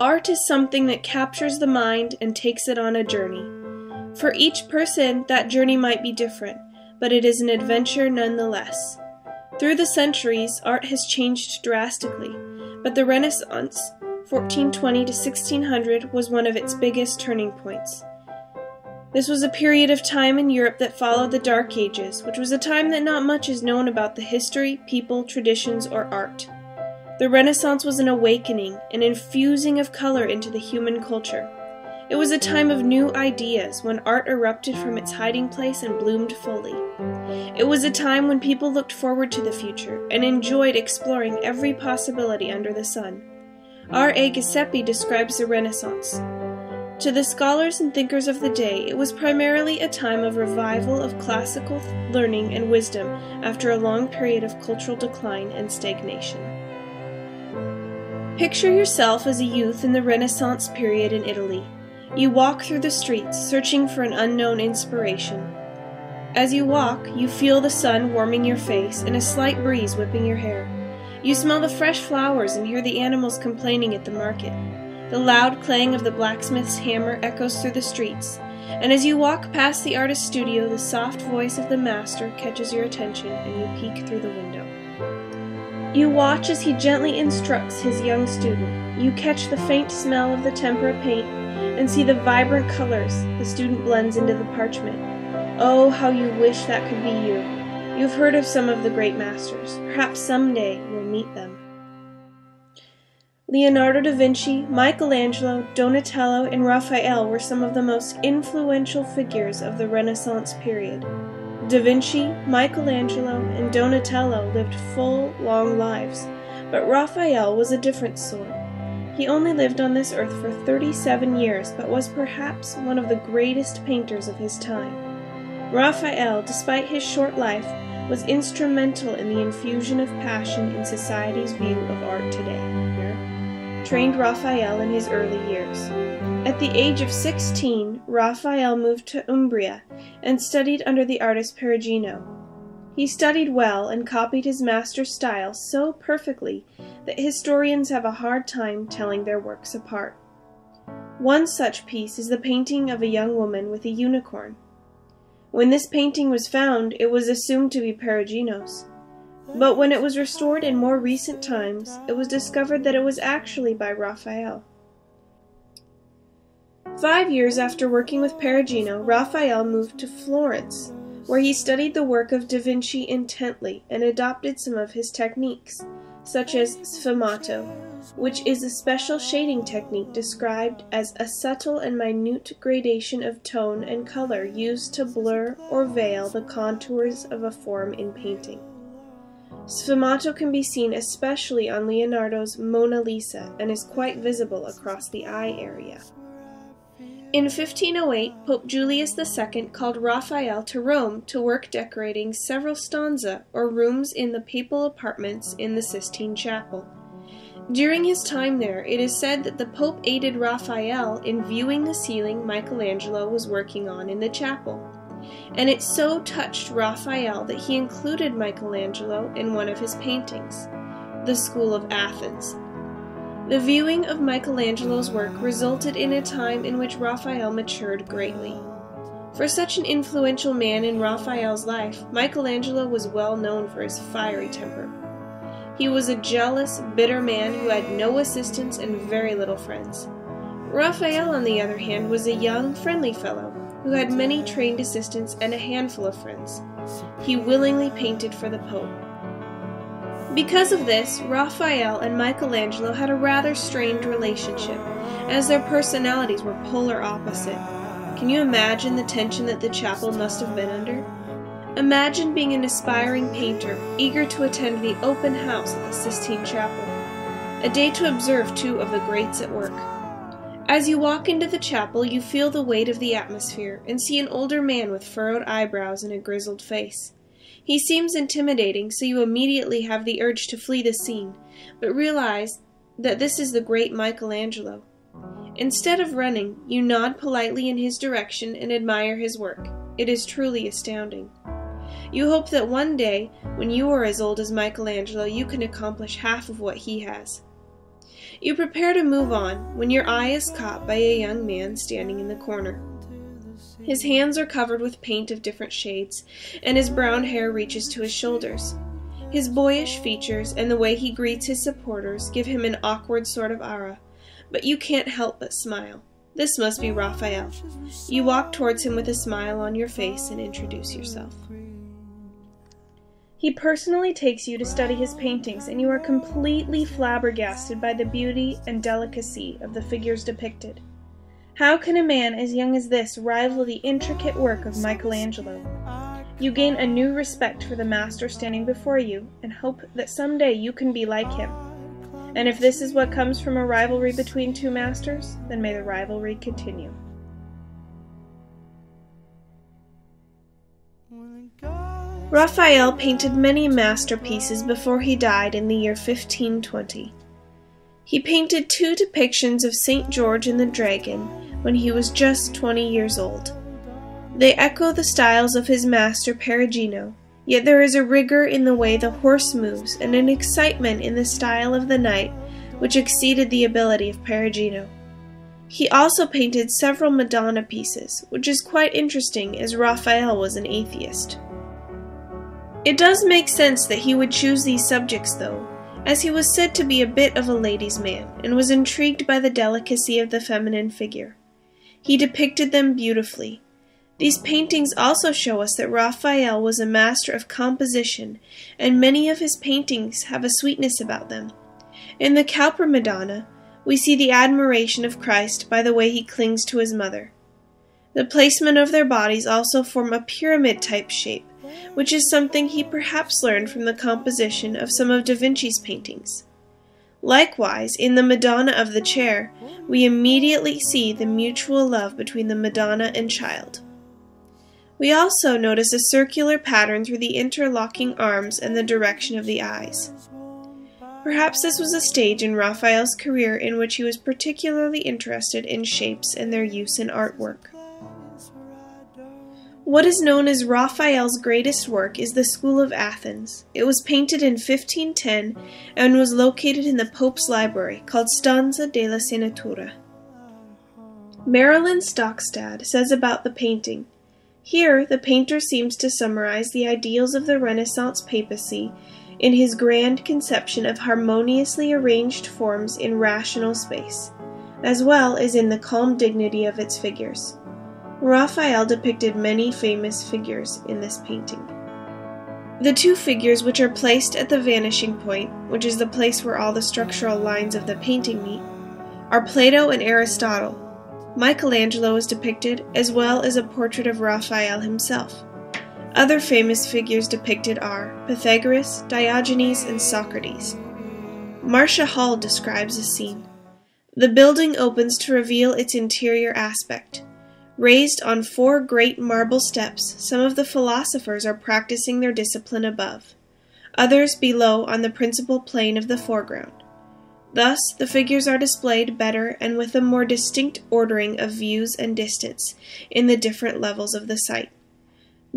Art is something that captures the mind and takes it on a journey. For each person, that journey might be different, but it is an adventure nonetheless. Through the centuries, art has changed drastically, but the Renaissance, 1420 to 1600, was one of its biggest turning points. This was a period of time in Europe that followed the Dark Ages, which was a time that not much is known about the history, people, traditions, or art. The Renaissance was an awakening, an infusing of color into the human culture. It was a time of new ideas, when art erupted from its hiding place and bloomed fully. It was a time when people looked forward to the future and enjoyed exploring every possibility under the sun. R. A. Giuseppe describes the Renaissance. To the scholars and thinkers of the day, it was primarily a time of revival of classical learning and wisdom after a long period of cultural decline and stagnation. Picture yourself as a youth in the Renaissance period in Italy. You walk through the streets, searching for an unknown inspiration. As you walk, you feel the sun warming your face and a slight breeze whipping your hair. You smell the fresh flowers and hear the animals complaining at the market. The loud clang of the blacksmith's hammer echoes through the streets, and as you walk past the artist's studio, the soft voice of the master catches your attention and you peek through the window. You watch as he gently instructs his young student. You catch the faint smell of the tempera paint and see the vibrant colors the student blends into the parchment. Oh, how you wish that could be you. You've heard of some of the great masters. Perhaps someday you'll meet them. Leonardo da Vinci, Michelangelo, Donatello, and Raphael were some of the most influential figures of the Renaissance period. Da Vinci, Michelangelo, and Donatello lived full, long lives, but Raphael was a different sort. He only lived on this earth for 37 years, but was perhaps one of the greatest painters of his time. Raphael, despite his short life, was instrumental in the infusion of passion in society's view of art today. Trained Raphael in his early years. At the age of 16, Raphael moved to Umbria and studied under the artist Perugino. He studied well and copied his master's style so perfectly that historians have a hard time telling their works apart. One such piece is the painting of a young woman with a unicorn. When this painting was found, it was assumed to be Perugino's. But when it was restored in more recent times, it was discovered that it was actually by Raphael. 5 years after working with Perugino, Raphael moved to Florence, where he studied the work of Da Vinci intently and adopted some of his techniques, such as sfumato, which is a special shading technique described as a subtle and minute gradation of tone and color used to blur or veil the contours of a form in painting. Sfumato can be seen especially on Leonardo's Mona Lisa and is quite visible across the eye area. In 1508, Pope Julius II called Raphael to Rome to work decorating several stanze, or rooms in the papal apartments in the Sistine Chapel. During his time there, it is said that the Pope aided Raphael in viewing the ceiling Michelangelo was working on in the chapel, and it so touched Raphael that he included Michelangelo in one of his paintings, The School of Athens. The viewing of Michelangelo's work resulted in a time in which Raphael matured greatly. For such an influential man in Raphael's life, Michelangelo was well known for his fiery temper. He was a jealous, bitter man who had no assistants and very little friends. Raphael, on the other hand, was a young, friendly fellow who had many trained assistants and a handful of friends. He willingly painted for the Pope. Because of this, Raphael and Michelangelo had a rather strained relationship, as their personalities were polar opposite. Can you imagine the tension that the chapel must have been under? Imagine being an aspiring painter, eager to attend the open house at the Sistine Chapel, a day to observe two of the greats at work. As you walk into the chapel, you feel the weight of the atmosphere and see an older man with furrowed eyebrows and a grizzled face. He seems intimidating, so you immediately have the urge to flee the scene, but realize that this is the great Michelangelo. Instead of running, you nod politely in his direction and admire his work. It is truly astounding. You hope that one day, when you are as old as Michelangelo, you can accomplish half of what he has. You prepare to move on when your eye is caught by a young man standing in the corner. His hands are covered with paint of different shades, and his brown hair reaches to his shoulders. His boyish features and the way he greets his supporters give him an awkward sort of aura, but you can't help but smile. This must be Raphael. You walk towards him with a smile on your face and introduce yourself. He personally takes you to study his paintings, and you are completely flabbergasted by the beauty and delicacy of the figures depicted. How can a man as young as this rival the intricate work of Michelangelo? You gain a new respect for the master standing before you, and hope that someday you can be like him. And if this is what comes from a rivalry between two masters, then may the rivalry continue. Raphael painted many masterpieces before he died in the year 1520. He painted 2 depictions of St. George and the Dragon when he was just 20 years old. They echo the styles of his master Perugino, yet there is a rigor in the way the horse moves and an excitement in the style of the knight which exceeded the ability of Perugino. He also painted several Madonna pieces, which is quite interesting as Raphael was an atheist. It does make sense that he would choose these subjects though, as he was said to be a bit of a ladies' man and was intrigued by the delicacy of the feminine figure. He depicted them beautifully. These paintings also show us that Raphael was a master of composition, and many of his paintings have a sweetness about them. In the Cowper Madonna, we see the admiration of Christ by the way he clings to his mother. The placement of their bodies also form a pyramid-type shape, which is something he perhaps learned from the composition of some of Da Vinci's paintings. Likewise, in the Madonna of the Chair, we immediately see the mutual love between the Madonna and child. We also notice a circular pattern through the interlocking arms and the direction of the eyes. Perhaps this was a stage in Raphael's career in which he was particularly interested in shapes and their use in artwork. What is known as Raphael's greatest work is the School of Athens. It was painted in 1510 and was located in the Pope's library called Stanza della Senatura. Marilyn Stockstad says about the painting, "Here the painter seems to summarize the ideals of the Renaissance papacy in his grand conception of harmoniously arranged forms in rational space, as well as in the calm dignity of its figures." Raphael depicted many famous figures in this painting. The 2 figures which are placed at the vanishing point, which is the place where all the structural lines of the painting meet, are Plato and Aristotle. Michelangelo is depicted, as well as a portrait of Raphael himself. Other famous figures depicted are Pythagoras, Diogenes, and Socrates. Marcia Hall describes a scene. The building opens to reveal its interior aspect. Raised on 4 great marble steps, some of the philosophers are practicing their discipline above, others below on the principal plane of the foreground. Thus, the figures are displayed better and with a more distinct ordering of views and distance in the different levels of the site.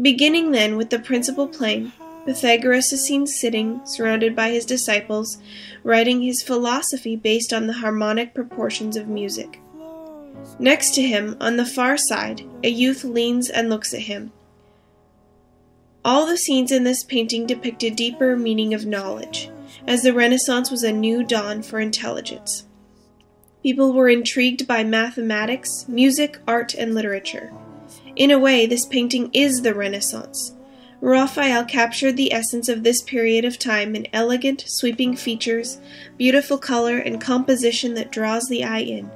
Beginning then with the principal plane, Pythagoras is seen sitting, surrounded by his disciples, writing his philosophy based on the harmonic proportions of music. Next to him, on the far side, a youth leans and looks at him. All the scenes in this painting depict a deeper meaning of knowledge, as the Renaissance was a new dawn for intelligence. People were intrigued by mathematics, music, art, and literature. In a way, this painting is the Renaissance. Raphael captured the essence of this period of time in elegant, sweeping features, beautiful color, and composition that draws the eye in.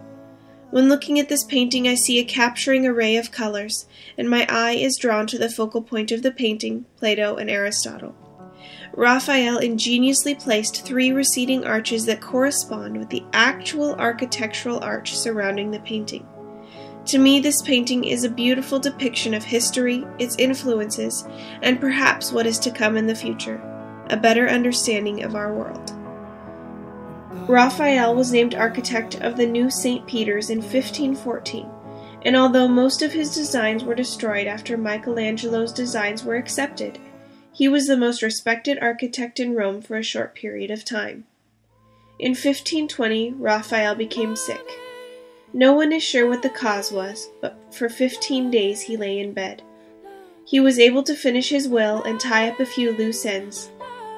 When looking at this painting, I see a capturing array of colors, and my eye is drawn to the focal point of the painting, Plato and Aristotle. Raphael ingeniously placed 3 receding arches that correspond with the actual architectural arch surrounding the painting. To me, this painting is a beautiful depiction of history, its influences, and perhaps what is to come in the future, a better understanding of our world. Raphael was named architect of the new St. Peter's in 1514, and although most of his designs were destroyed after Michelangelo's designs were accepted, he was the most respected architect in Rome for a short period of time. In 1520, Raphael became sick. No one is sure what the cause was, but for 15 days he lay in bed. He was able to finish his will and tie up a few loose ends,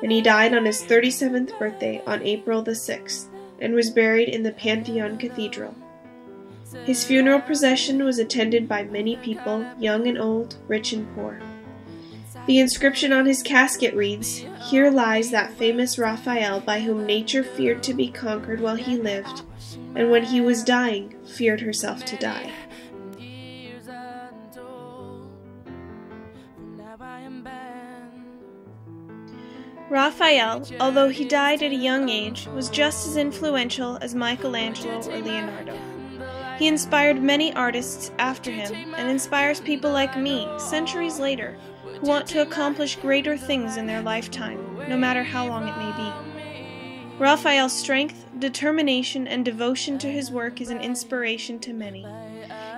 and he died on his 37th birthday on April the 6th, and was buried in the Pantheon Cathedral. His funeral procession was attended by many people, young and old, rich and poor. The inscription on his casket reads, "Here lies that famous Raphael by whom nature feared to be conquered while he lived, and when he was dying, feared herself to die." Raphael, although he died at a young age, was just as influential as Michelangelo or Leonardo. He inspired many artists after him, and inspires people like me, centuries later, who want to accomplish greater things in their lifetime, no matter how long it may be. Raphael's strength, determination, and devotion to his work is an inspiration to many.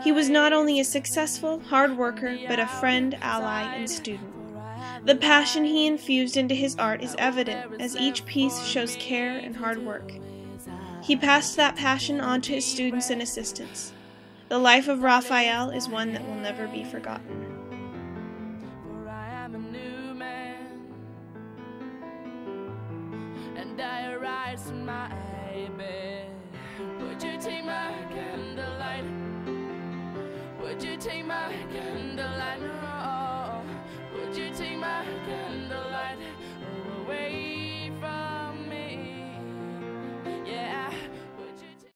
He was not only a successful, hard worker, but a friend, ally, and student. The passion he infused into his art is evident, as each piece shows care and hard work. He passed that passion on to his students and assistants. The life of Raphael is one that will never be forgotten. For I am a new man, and I arise from my bed. Would you take my candlelight? Would you take my candlelight?